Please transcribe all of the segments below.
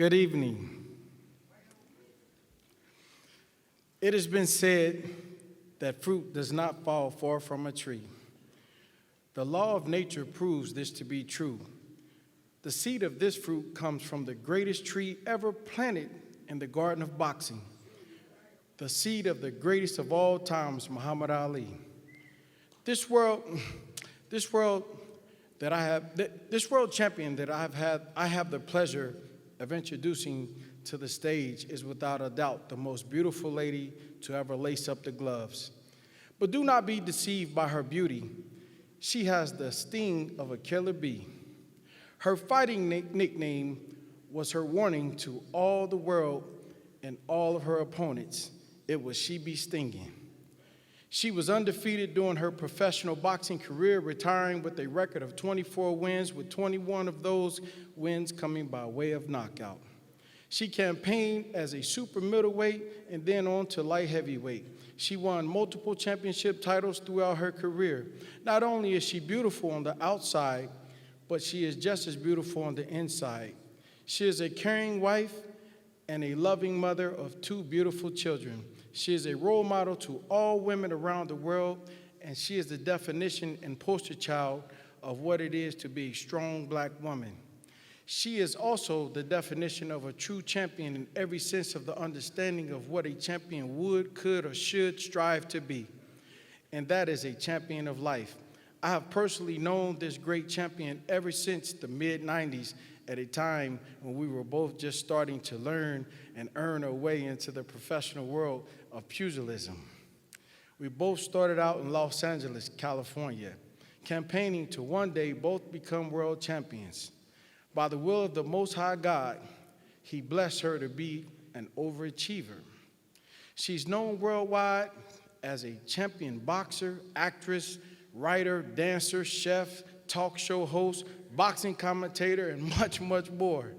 Good evening. It has been said that fruit does not fall far from a tree. The law of nature proves this to be true. The seed of this fruit comes from the greatest tree ever planted in the garden of boxing, the seed of the greatest of all times, Muhammad Ali. This world champion that I have the pleasure of introducing to the stage is without a doubt the most beautiful lady to ever lace up the gloves. But do not be deceived by her beauty. She has the sting of a killer bee. Her fighting nickname was her warning to all the world and all of her opponents. It was She Be Stinging. She was undefeated during her professional boxing career, retiring with a record of 24 wins, with 21 of those wins coming by way of knockout. She campaigned as a super middleweight and then on to light heavyweight. She won multiple championship titles throughout her career. Not only is she beautiful on the outside, but she is just as beautiful on the inside. She is a caring wife and a loving mother of two beautiful children. She is a role model to all women around the world, and she is the definition and poster child of what it is to be a strong black woman. She is also the definition of a true champion in every sense of the understanding of what a champion would, could, or should strive to be, and that is a champion of life. I have personally known this great champion ever since the mid-90s, at a time when we were both just starting to learn and earn our way into the professional world of pugilism. We both started out in Los Angeles, California, campaigning to one day both become world champions. By the will of the Most High God, He blessed her to be an overachiever. She's known worldwide as a champion boxer, actress, writer, dancer, chef, talk show host, boxing commentator, and much, much more.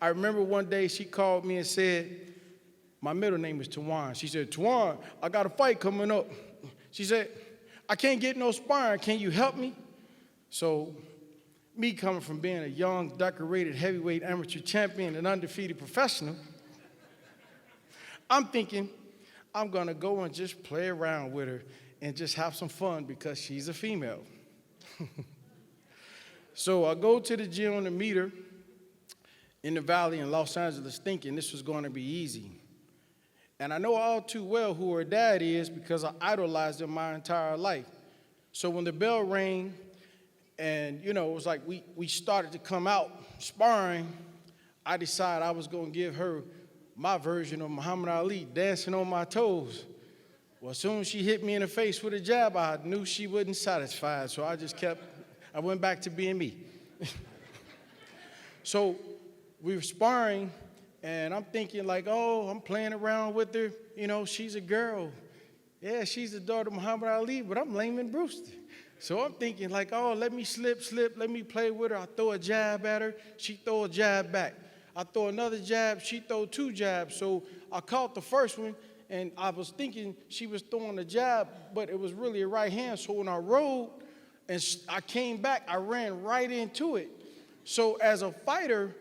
I remember one day she called me and said, my middle name is Tawan. She said, Tawan, I got a fight coming up. She said, I can't get no sparring. Can you help me? So me coming from being a young, decorated heavyweight amateur champion and undefeated professional, I'm thinking I'm going to go and just play around with her and just have some fun because she's a female. So I go to the gym to meet her in the Valley in Los Angeles thinking this was going to be easy. And I know all too well who her dad is because I idolized him my entire life. So when the bell rang and, it was like we started to come out sparring, I decided I was going to give her my version of Muhammad Ali, dancing on my toes. Well, as soon as she hit me in the face with a jab, I knew she wasn't satisfied, so I went back to being me. So we were sparring, and I'm thinking like, oh, I'm playing around with her. She's a girl. Yeah, she's the daughter of Muhammad Ali, but I'm Layman Brewster. So I'm thinking like, oh, let me slip, let me play with her. I throw a jab at her, she throw a jab back. I throw another jab, she throw two jabs. So I caught the first one, and I was thinking she was throwing a jab, but it was really a right hand. So when I rolled and I came back, I ran right into it. So as a fighter,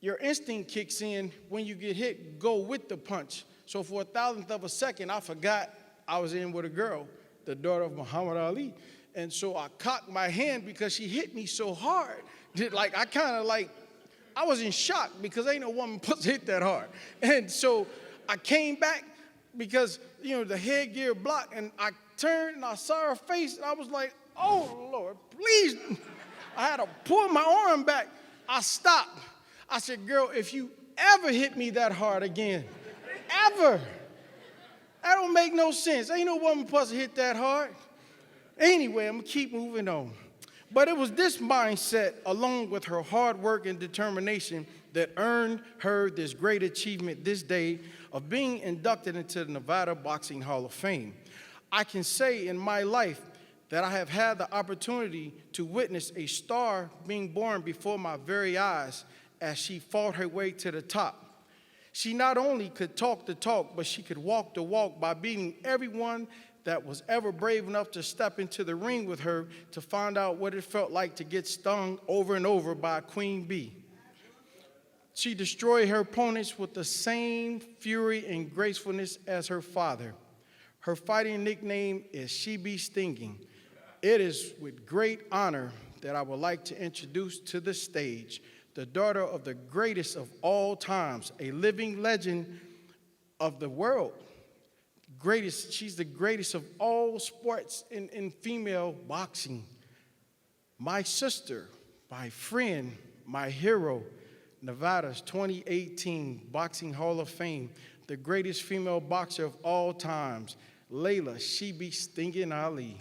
your instinct kicks in when you get hit, go with the punch. So for a thousandth of a second, I forgot I was in with a girl, the daughter of Muhammad Ali. And so I cocked my hand because she hit me so hard. I was in shock because ain't no woman supposed to hit that hard. And so I came back because, the headgear blocked, and I turned and I saw her face, and I was like, oh, Lord, please. I had to pull my arm back. I stopped. I said, girl, if you ever hit me that hard again, ever, that don't make no sense. Ain't no woman supposed to hit that hard. Anyway, I'm going to keep moving on. But it was this mindset, along with her hard work and determination, that earned her this great achievement this day of being inducted into the Nevada Boxing Hall of Fame. I can say in my life that I have had the opportunity to witness a star being born before my very eyes as she fought her way to the top. She not only could talk the talk, but she could walk the walk by beating everyone that was ever brave enough to step into the ring with her to find out what it felt like to get stung over and over by a queen bee. She destroyed her opponents with the same fury and gracefulness as her father. Her fighting nickname is She Be Stinging. It is with great honor that I would like to introduce to the stage the daughter of the greatest of all times, a living legend of the world. She's the greatest of all sports in female boxing. My sister, my friend, my hero, Nevada's 2018 Boxing Hall of Fame, the greatest female boxer of all times, Laila, She Be Stinging Ali.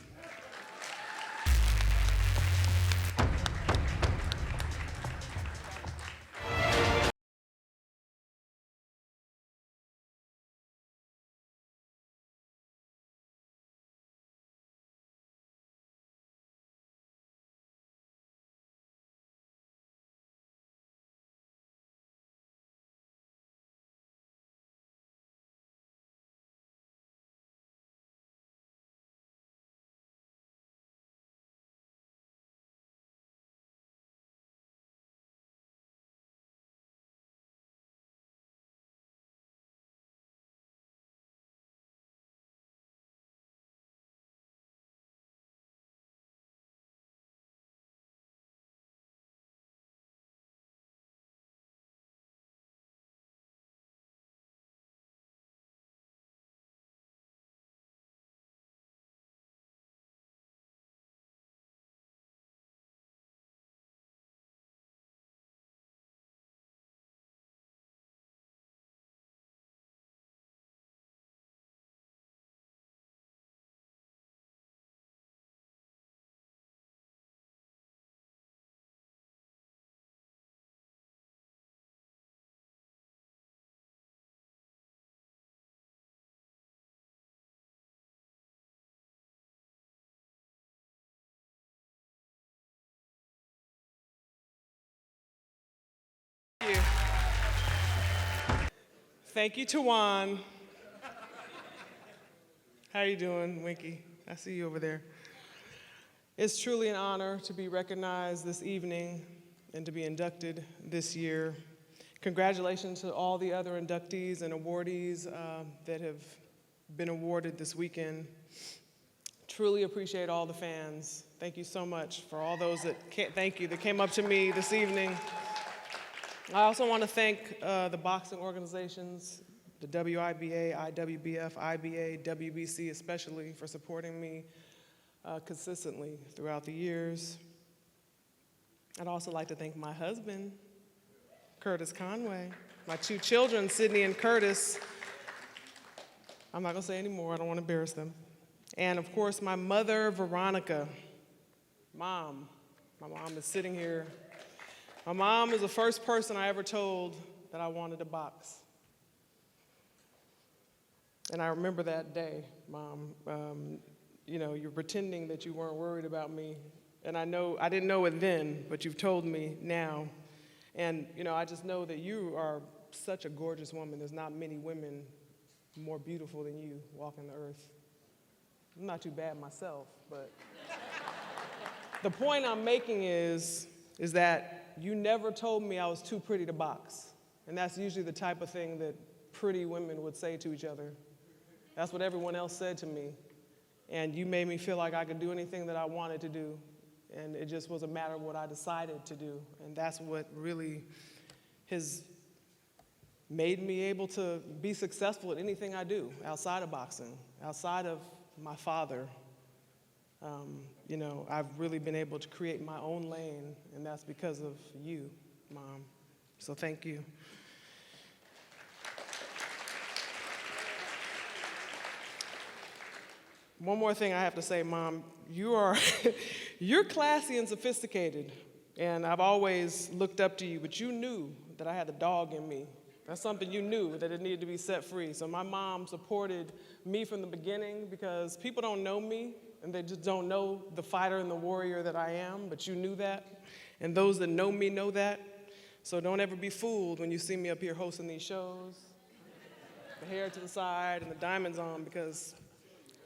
Thank you. Thank you, Tawan. How you doing, Winky? I see you over there. It's truly an honor to be recognized this evening and to be inducted this year. Congratulations to all the other inductees and awardees that have been awarded this weekend. Truly appreciate all the fans. Thank you so much for all those that came up to me this evening. I also want to thank the boxing organizations, the WIBA, IWBF, IBA, WBC especially, for supporting me consistently throughout the years. I'd also like to thank my husband, Curtis Conway, my two children, Sydney and Curtis. I'm not going to say any more. I don't want to embarrass them. And, of course, my mother, Veronica. Mom. My mom is sitting here. My mom is the first person I ever told that I wanted to box. And I remember that day, Mom. You're pretending that you weren't worried about me. And I didn't know it then, but you've told me now. And, I just know that you are such a gorgeous woman. There's not many women more beautiful than you walking the earth. I'm not too bad myself, but the point I'm making is that you never told me I was too pretty to box. And that's usually the type of thing that pretty women would say to each other. That's what everyone else said to me. And you made me feel like I could do anything that I wanted to do. And it just was a matter of what I decided to do. And that's what really has made me able to be successful at anything I do outside of boxing, outside of my father. I've really been able to create my own lane, and that's because of you, Mom. So thank you. One more thing I have to say, Mom. You're classy and sophisticated, and I've always looked up to you, but you knew that I had the dog in me. That's something you knew, that it needed to be set free. So my mom supported me from the beginning because people don't know me, and they just don't know the fighter and the warrior that I am, but you knew that. And those that know me know that. So don't ever be fooled when you see me up here hosting these shows, the hair to the side and the diamonds on, because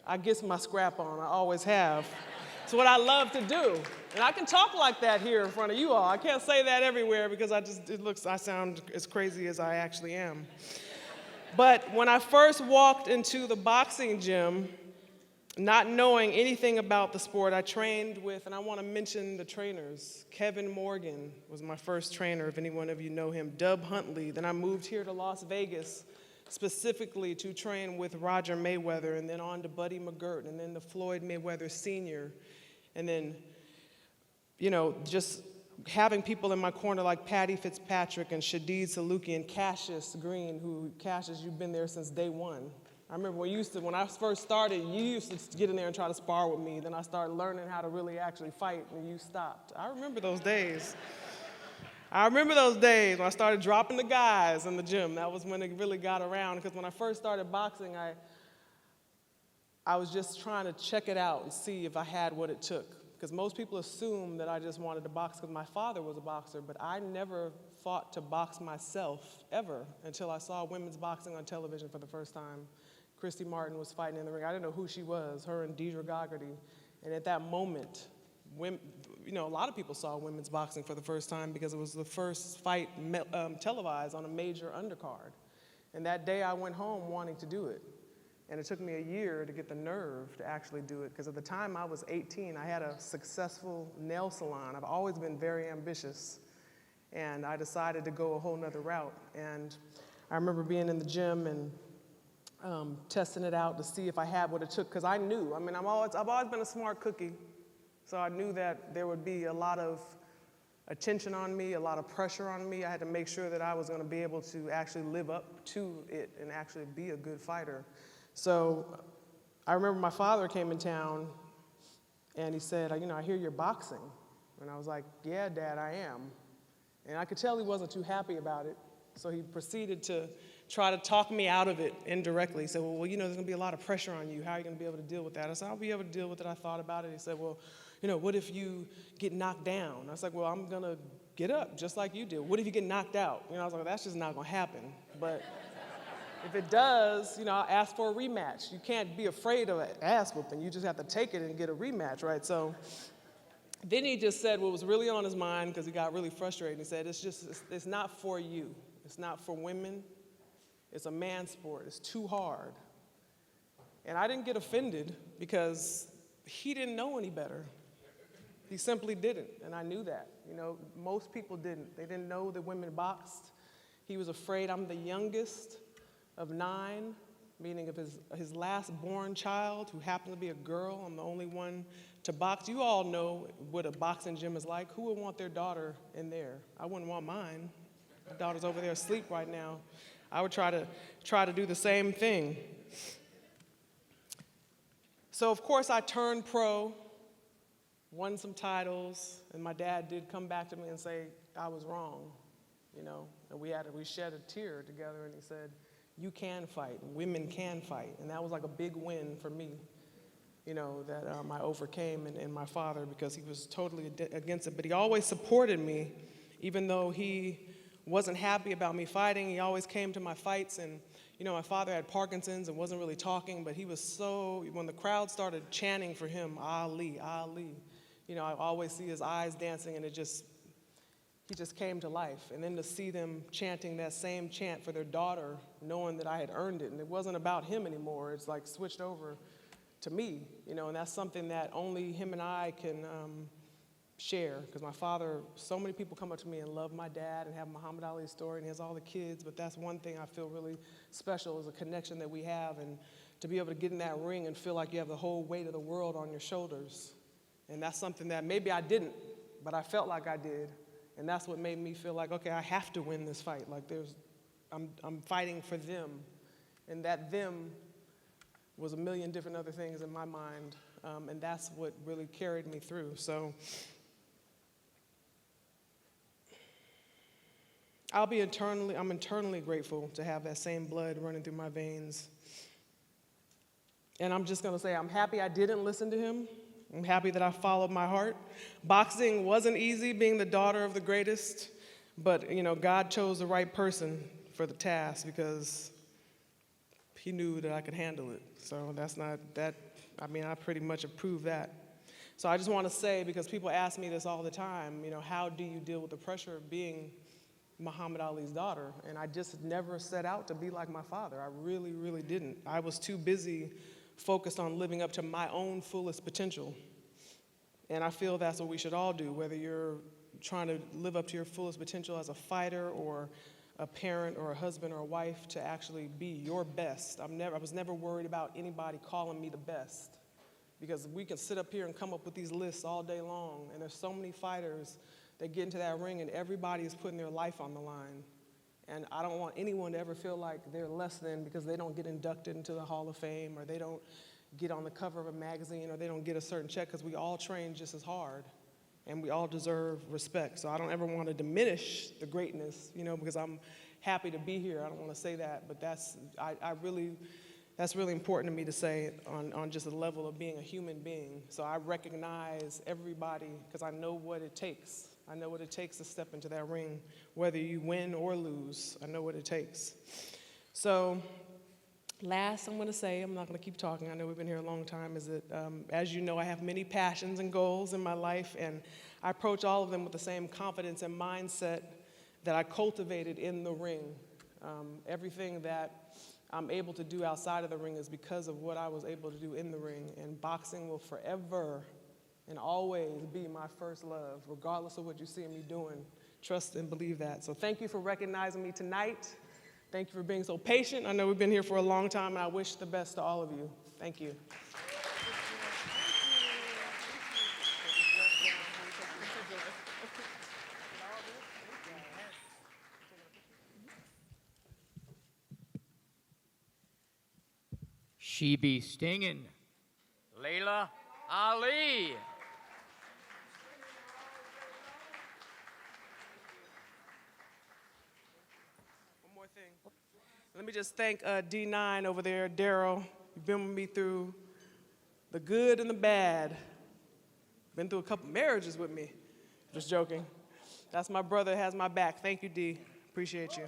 I get my scrap on, I always have. It's what I love to do. And I can talk like that here in front of you all. I can't say that everywhere because I sound as crazy as I actually am. But when I first walked into the boxing gym, not knowing anything about the sport, I trained with, and I want to mention the trainers. Kevin Morgan was my first trainer, if any one of you know him. Dub Huntley. Then I moved here to Las Vegas specifically to train with Roger Mayweather, and then on to Buddy McGirt, and then to Floyd Mayweather Sr., and then, just having people in my corner like Patty Fitzpatrick and Shadid Saluki and Cassius Green, Cassius, you've been there since day one. I remember when I first started, you used to get in there and try to spar with me. Then I started learning how to really actually fight, and you stopped. I remember those days. When I started dropping the guys in the gym. That was when it really got around, because when I first started boxing, I was just trying to check it out and see if I had what it took. Because most people assume that I just wanted to box because my father was a boxer, but I never fought to box myself, ever, until I saw women's boxing on television for the first time. Christy Martin was fighting in the ring. I didn't know who she was, her and Deidre Gogarty. And at that moment, a lot of people saw women's boxing for the first time because it was the first fight televised on a major undercard. And that day I went home wanting to do it. And it took me a year to get the nerve to actually do it, because at the time I was 18, I had a successful nail salon. I've always been very ambitious. And I decided to go a whole nother route. And I remember being in the gym and testing it out to see if I had what it took, because I knew. I've always been a smart cookie, so I knew that there would be a lot of attention on me, a lot of pressure on me. I had to make sure that I was going to be able to actually live up to it and actually be a good fighter. So I remember my father came in town, and he said, I hear you're boxing. And I was like, yeah, Dad, I am. And I could tell he wasn't too happy about it, so he proceeded to try to talk me out of it indirectly. He said, well, there's going to be a lot of pressure on you. How are you going to be able to deal with that? I said, I'll be able to deal with it. I thought about it. He said, well, what if you get knocked down? I was like, well, I'm going to get up just like you did. What if you get knocked out? I was like, that's just not going to happen. But if it does, I'll ask for a rematch. You can't be afraid of an ass whooping. You just have to take it and get a rematch, right? So then he just said what was really on his mind, because he got really frustrated. He said, it's not for you. It's not for women. It's a man's sport. It's too hard. And I didn't get offended because he didn't know any better. He simply didn't, and I knew that. Most people didn't. They didn't know that women boxed. He was afraid. I'm the youngest of 9, meaning of his last born child, who happened to be a girl. I'm the only one to box. You all know what a boxing gym is like. Who would want their daughter in there? I wouldn't want mine. My daughter's over there asleep right now. I would try to do the same thing. So of course I turned pro, won some titles, and my dad did come back to me and say I was wrong, and we shed a tear together, and he said, you can fight, women can fight. And that was like a big win for me, that I overcame in my father, because he was totally against it. But he always supported me, even though he wasn't happy about me fighting. He always came to my fights, and my father had Parkinson's and wasn't really talking, but he was when the crowd started chanting for him, Ali, Ali, I always see his eyes dancing, and he just came to life. And then to see them chanting that same chant for their daughter, knowing that I had earned it, and it wasn't about him anymore, it's like switched over to me, and that's something that only him and I can share, because my father, so many people come up to me and love my dad and have Muhammad Ali's story, and he has all the kids, but that's one thing I feel really special, is a connection that we have, and to be able to get in that ring and feel like you have the whole weight of the world on your shoulders. And that's something that maybe I didn't, but I felt like I did, and that's what made me feel like, okay, I have to win this fight. Like I'm fighting for them, and that them was a million different other things in my mind, and that's what really carried me through. So I'm eternally grateful to have that same blood running through my veins. And I'm just gonna say, I'm happy I didn't listen to him. I'm happy that I followed my heart. Boxing wasn't easy, being the daughter of the greatest, but God chose the right person for the task, because he knew that I could handle it. So I pretty much approve that. So I just want to say, because people ask me this all the time, how do you deal with the pressure of being Muhammad Ali's daughter? And I just never set out to be like my father. I really, really didn't. I was too busy focused on living up to my own fullest potential. And I feel that's what we should all do, whether you're trying to live up to your fullest potential as a fighter or a parent or a husband or a wife, to actually be your best. I was never worried about anybody calling me the best, because we can sit up here and come up with these lists all day long, and there's so many fighters that get into that ring and everybody is putting their life on the line. And I don't want anyone to ever feel like they're less than because they don't get inducted into the Hall of Fame, or they don't get on the cover of a magazine, or they don't get a certain check, because we all train just as hard and we all deserve respect. So I don't ever want to diminish the greatness, because I'm happy to be here. I don't want to say that, but that's really important to me to say on just the level of being a human being. So I recognize everybody because I know what it takes. I know what it takes to step into that ring, whether you win or lose. I know what it takes. So last I'm going to say, I'm not going to keep talking, I know we've been here a long time, is that as you know, I have many passions and goals in my life, and I approach all of them with the same confidence and mindset that I cultivated in the ring. Everything that I'm able to do outside of the ring is because of what I was able to do in the ring, and boxing will forever and always be my first love, regardless of what you see me doing. Trust and believe that. So thank you for recognizing me tonight. Thank you for being so patient. I know we've been here for a long time, and I wish the best to all of you. Thank you. She be stinging. Laila Ali. One more thing. Let me just thank D9 over there, Daryl. You've been with me through the good and the bad. Been through a couple marriages with me. Just joking. That's my brother, has my back. Thank you, D. Appreciate you.